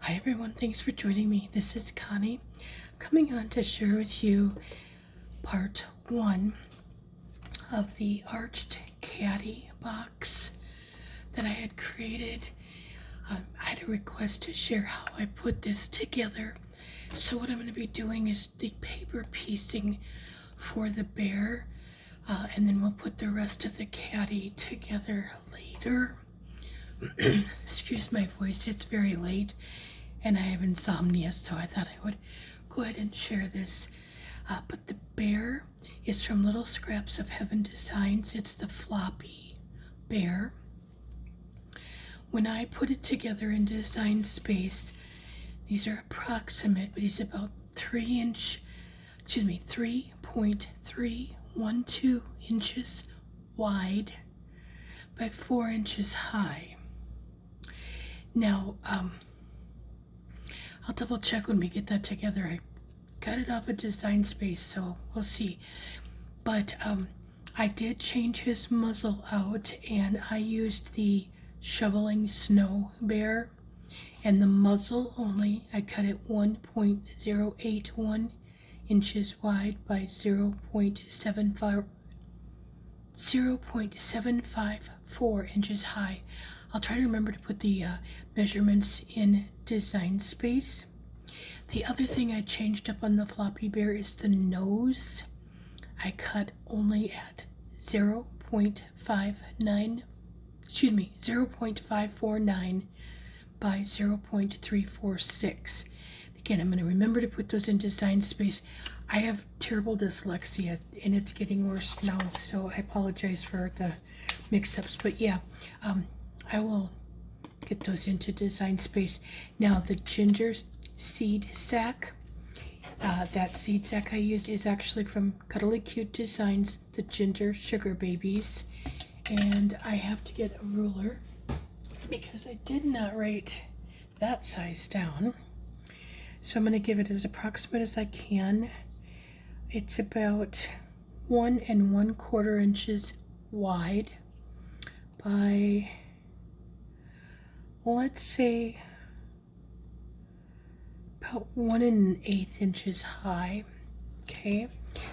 Hi everyone, thanks for joining me. This is Connie coming on to share with you part 1 of the arched caddy box that I had created. I had a request to share how I put this together. So what I'm going to be doing is the paper piecing for the bear, and then we'll put the rest of the caddy together later. Excuse my voice, it's very late and I have insomnia, so I thought I would go ahead and share this. But the bear is from Little Scraps of Heaven Designs. It's the floppy bear. When I put it together in Design Space, these are approximate, but he's about 3.312 inches wide by 4 inches high. Now, I'll double check when we get that together. I got it off of Design Space, so we'll see. But I did change his muzzle out, and I used the shoveling snow bear, and the muzzle only, I cut it 1.081 inches wide by 0.754 inches high. I'll try to remember to put the measurements in Design Space. The other thing I changed up on the floppy bear is the nose. I cut only at 0.549 by 0.346. Again, I'm going to remember to put those in Design Space. I have terrible dyslexia and it's getting worse now, so I apologize for the mix-ups. But yeah, I will get those into Design Space. Now the ginger seed sack, that seed sack I used is actually from Cuddly Cute Designs, the ginger sugar babies. And I have to get a ruler because I did not write that size down. So I'm going to give it as approximate as I can. It's about 1 1/4 inches wide by, let's say, about 1 1/8 inches high. Okay,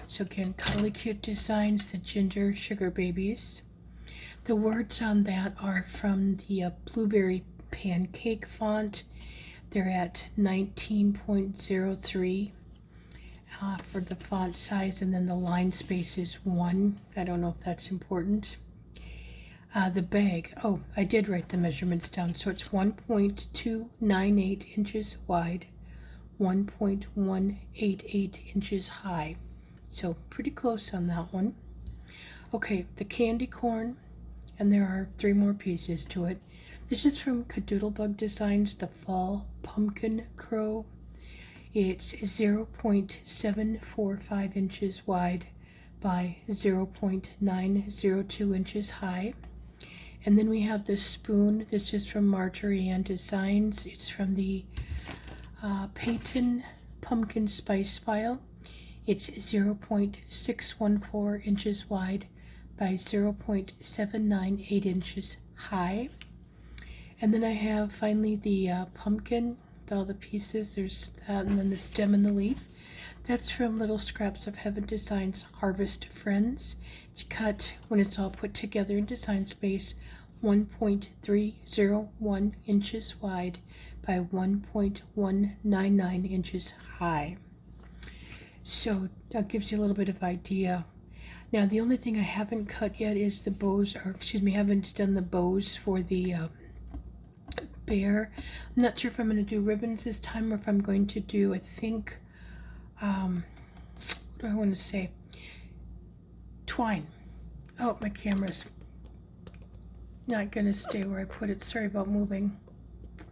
so again, Cuddly Cute Designs, the ginger sugar babies. The words on that are from the blueberry pancake font. They're at 19.03 for the font size, and then the line space is 1. I don't know if that's important. The bag, oh, I did write the measurements down, so it's 1.298 inches wide, 1.188 inches high. So pretty close on that one. Okay, the candy corn, and there are 3 more pieces to it. This is from Kadoodle Designs, the Fall Pumpkin Crow. It's 0.745 inches wide by 0.902 inches high. And then we have this spoon. This is from Marjorie Designs. It's from the Peyton Pumpkin Spice file. It's 0.614 inches wide by 0.798 inches high. And then I have finally the pumpkin with all the pieces. There's that, and then the stem and the leaf. That's from Little Scraps of Heaven Designs Harvest Friends. It's cut when it's all put together in Design Space, 1.301 inches wide by 1.199 inches high. So that gives you a little bit of idea. Now the only thing I haven't cut yet is the bows, or excuse me, I haven't done the bows for the bear. I'm not sure if I'm going to do ribbons this time or if I'm going to do, I think, what do I want to say? Twine. Oh, my camera's not going to stay where I put it. Sorry about moving. I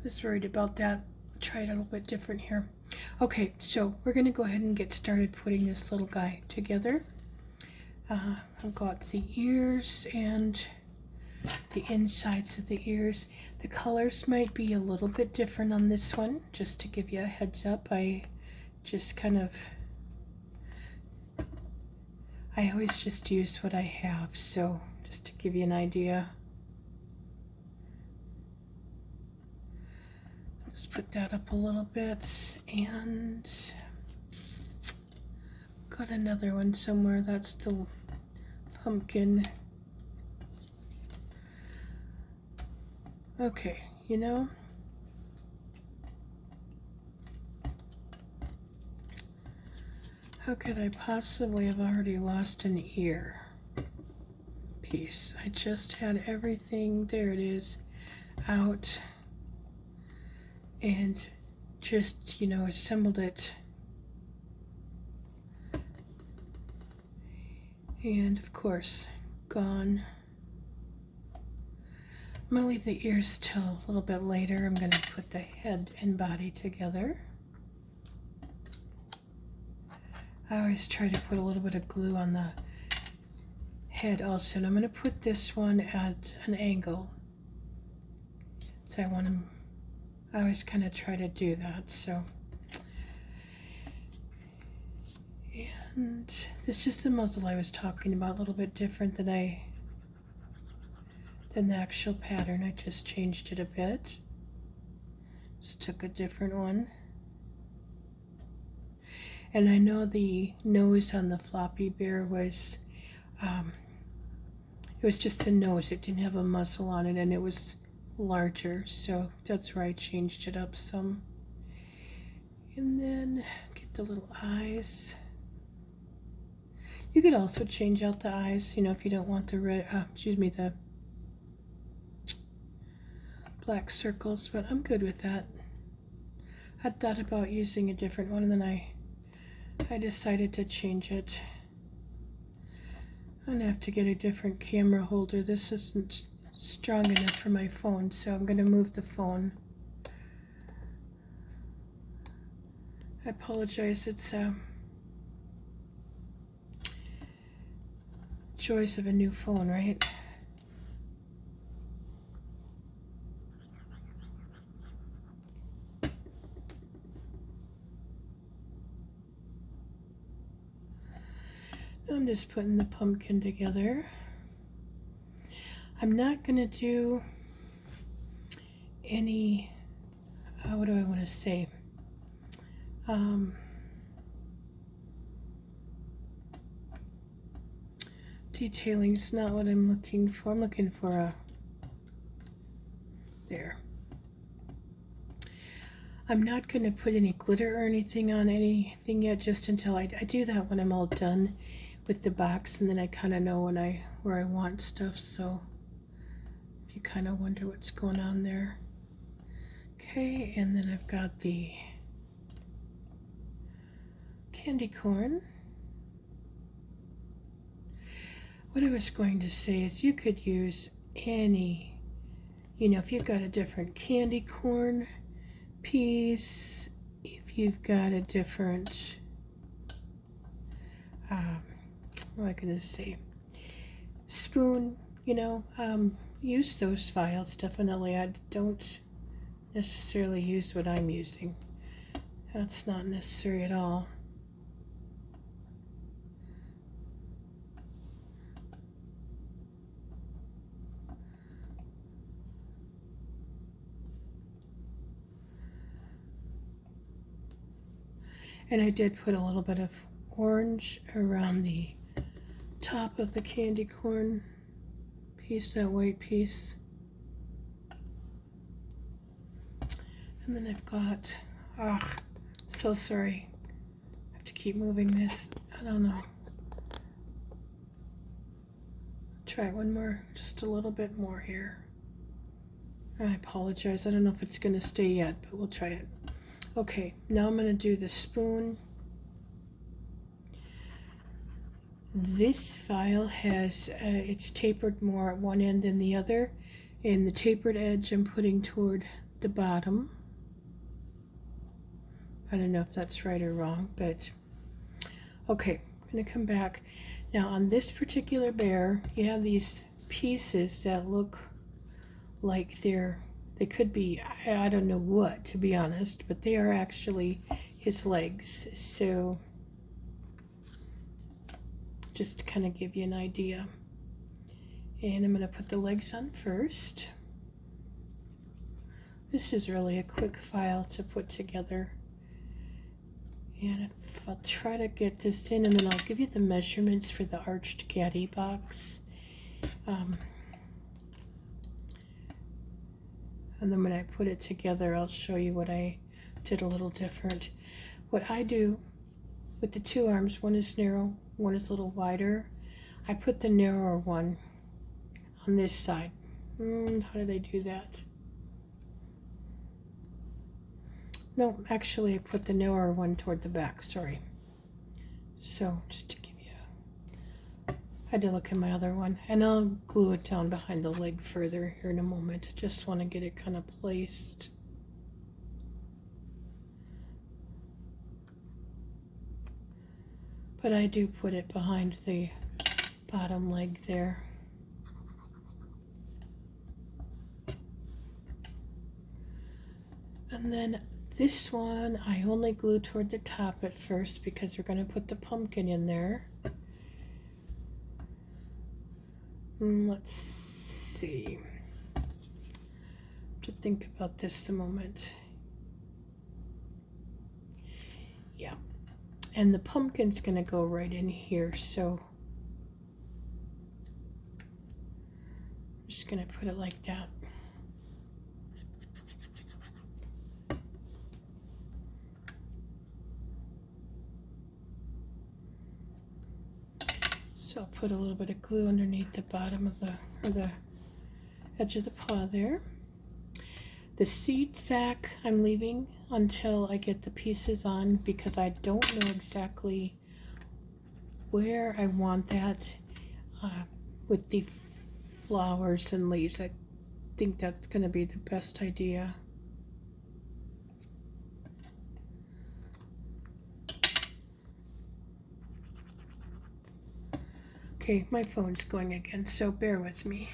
was worried about that. I'll try it a little bit different here. Okay, so we're going to go ahead and get started putting this little guy together. I've got the ears and the insides of the ears. The colors might be a little bit different on this one, just to give you a heads up. I always just use what I have, so just to give you an idea. Let's put that up a little bit, and got another one somewhere. That's the pumpkin. Okay, you know, how could I possibly have already lost an ear piece? I just had everything, there it is, out, and just, you know, assembled it. And of course, gone. I'm going to leave the ears till a little bit later. I'm going to put the head and body together. I always try to put a little bit of glue on the head also. And I'm going to put this one at an angle. So I always kind of try to do that. So, and this is the muzzle I was talking about, a little bit different than the actual pattern. I just changed it a bit. Just took a different one. And I know the nose on the floppy bear was, it was just a nose. It didn't have a muzzle on it, and it was larger. So that's where I changed it up some. And then get the little eyes. You could also change out the eyes, you know, if you don't want the red, the black circles, but I'm good with that. I thought about using a different one, and then I decided to change it. I'm gonna have to get a different camera holder. This isn't strong enough for my phone, so I'm gonna move the phone. I apologize, it's joys of a new phone, right? I'm just putting the pumpkin together. I'm not going to do any, what do I want to say? Detailing is not what I'm looking for. I'm looking for a, there. I'm not going to put any glitter or anything on anything yet, just until I do that when I'm all done with the box, and then I kind of know where I want stuff. So if you kind of wonder what's going on there. Okay, and then I've got the candy corn. What I was going to say is you could use any, you know, if you've got a different candy corn piece, if you've got a different, what am I going to say, spoon, you know, use those files. Definitely, I don't necessarily use what I'm using. That's not necessary at all. And I did put a little bit of orange around the top of the candy corn piece, that white piece. And then I've got, so sorry. I have to keep moving this. I don't know. Try one more, just a little bit more here. I apologize. I don't know if it's going to stay yet, but we'll try it. Okay, now I'm going to do the spoon. This file has, it's tapered more at one end than the other, and the tapered edge I'm putting toward the bottom. I don't know if that's right or wrong, but okay, I'm going to come back. Now on this particular bear, you have these pieces that look like they could be, I don't know what, to be honest, but they are actually his legs. So just to kind of give you an idea. And I'm going to put the legs on first. This is really a quick file to put together. And if I'll try to get this in, and then I'll give you the measurements for the arched caddy box. And then when I put it together, I'll show you what I did a little different. What I do with the two arms, one is narrow, one is a little wider. I put the narrower one on this side. How did I do that? No, actually I put the narrower one toward the back, sorry. So just to give you, I had to look at my other one, and I'll glue it down behind the leg further here in a moment. Just want to get it kind of placed. But I do put it behind the bottom leg there. And then this one, I only glue toward the top at first because we're going to put the pumpkin in there. Let's see. To think about this a moment. Yeah. And the pumpkin's going to go right in here, so I'm just going to put it like that. So I'll put a little bit of glue underneath the bottom of the edge of the paw there. The seed sack I'm leaving until I get the pieces on because I don't know exactly where I want that with the flowers and leaves. I think that's going to be the best idea. Okay, my phone's going again, so bear with me.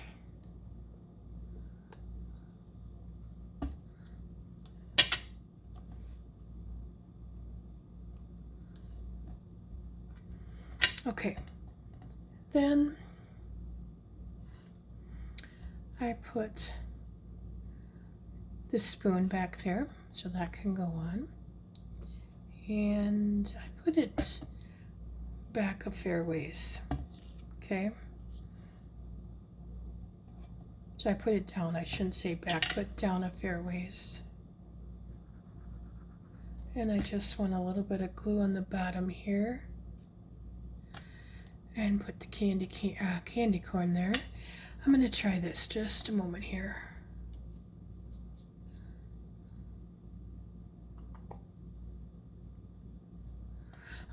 Okay, then I put the spoon back there so that can go on, and I put it back a fair ways. Okay, so I put it down, I shouldn't say back, but down a fair ways. And I just want a little bit of glue on the bottom here. And put the candy corn there. I'm going to try this just a moment here.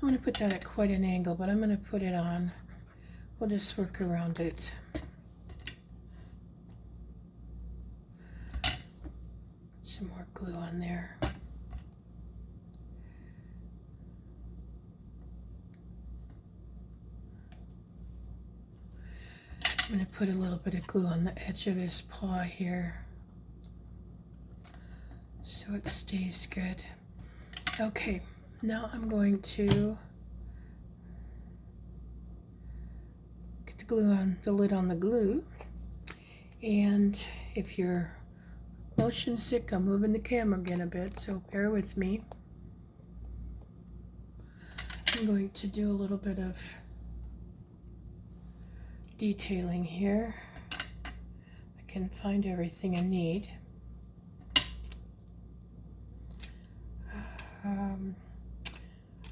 I'm going to put that at quite an angle, but I'm going to put it on. We'll just work around it. Put some more glue on there. I'm going to put a little bit of glue on the edge of his paw here so it stays good. Okay, now I'm going to get the glue on, the lid on the glue. And if you're motion sick, I'm moving the camera again a bit, so bear with me. I'm going to do a little bit of detailing here. I can find everything I need.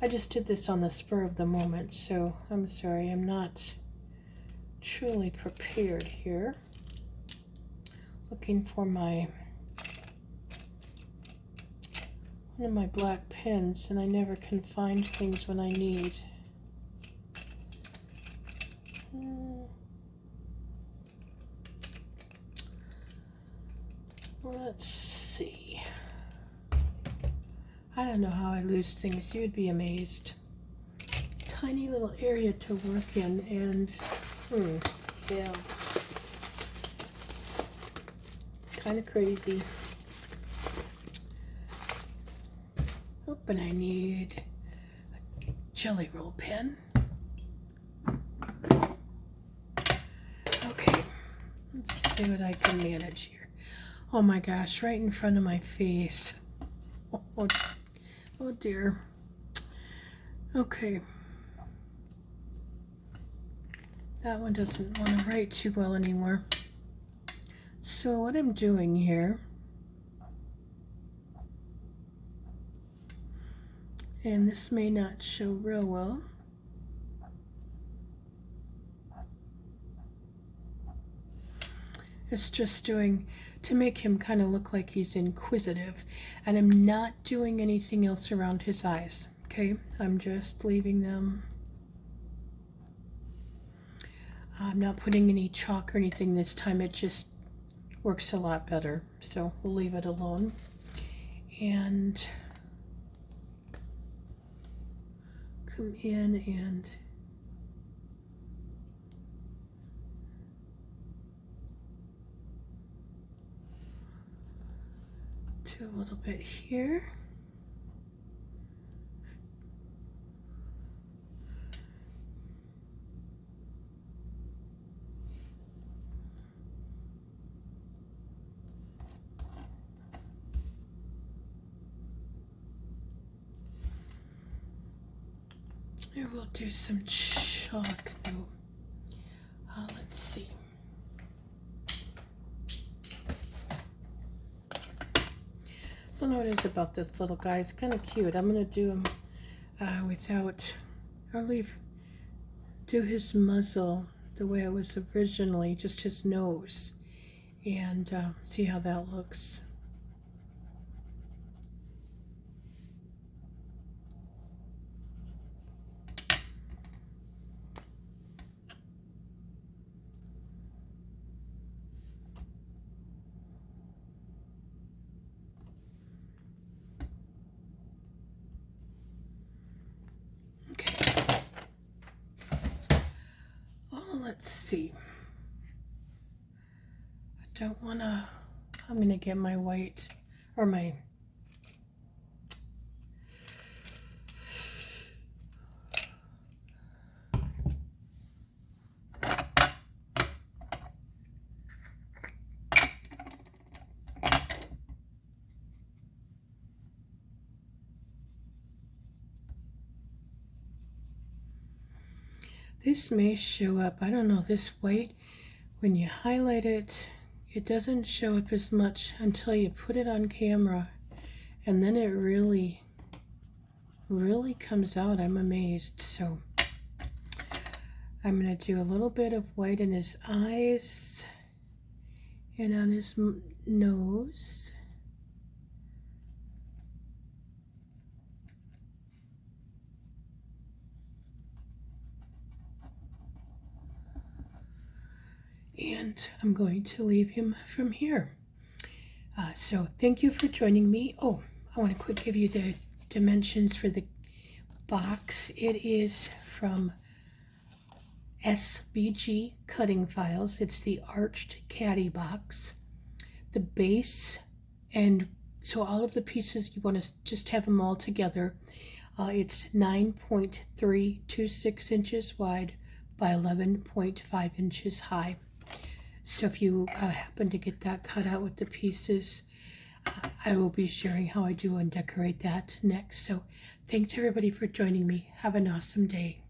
I just did this on the spur of the moment, so I'm sorry, I'm not truly prepared here. Looking for one of my black pens, and I never can find things when I need. Let's see. I don't know how I lose things. You'd be amazed. Tiny little area to work in, and yeah, kind of crazy. Oh, and I need a jelly roll pen. Okay, let's see what I can manage here. Oh my gosh, right in front of my face. Oh, oh dear. Okay. That one doesn't want to write too well anymore. So what I'm doing here, and this may not show real well, it's just doing to make him kind of look like he's inquisitive, and I'm not doing anything else around his eyes. Okay, I'm just leaving them. I'm not putting any chalk or anything this time. It just works a lot better, so we'll leave it alone. And come in and do a little bit here. Here we'll do some chalk though. Let's see. I don't know what it is about this little guy. It's kind of cute. I'm going to do him without, I'll do his muzzle the way it was originally, just his nose, and see how that looks. Let's see. I don't want to, I'm going to get my white, or my, this may show up, I don't know, this white, when you highlight it, it doesn't show up as much until you put it on camera, and then it really comes out. I'm amazed. So I'm going to do a little bit of white in his eyes and on his nose. And I'm going to leave him from here. So thank you for joining me. Oh, I want to quick give you the dimensions for the box. It is from SVG Cutting Files. It's the Arched Caddy box. The base, and so all of the pieces, you want to just have them all together. It's 9.326 inches wide by 11.5 inches high. So if you happen to get that cut out with the pieces, I will be sharing how I do and decorate that next. So thanks everybody for joining me. Have an awesome day.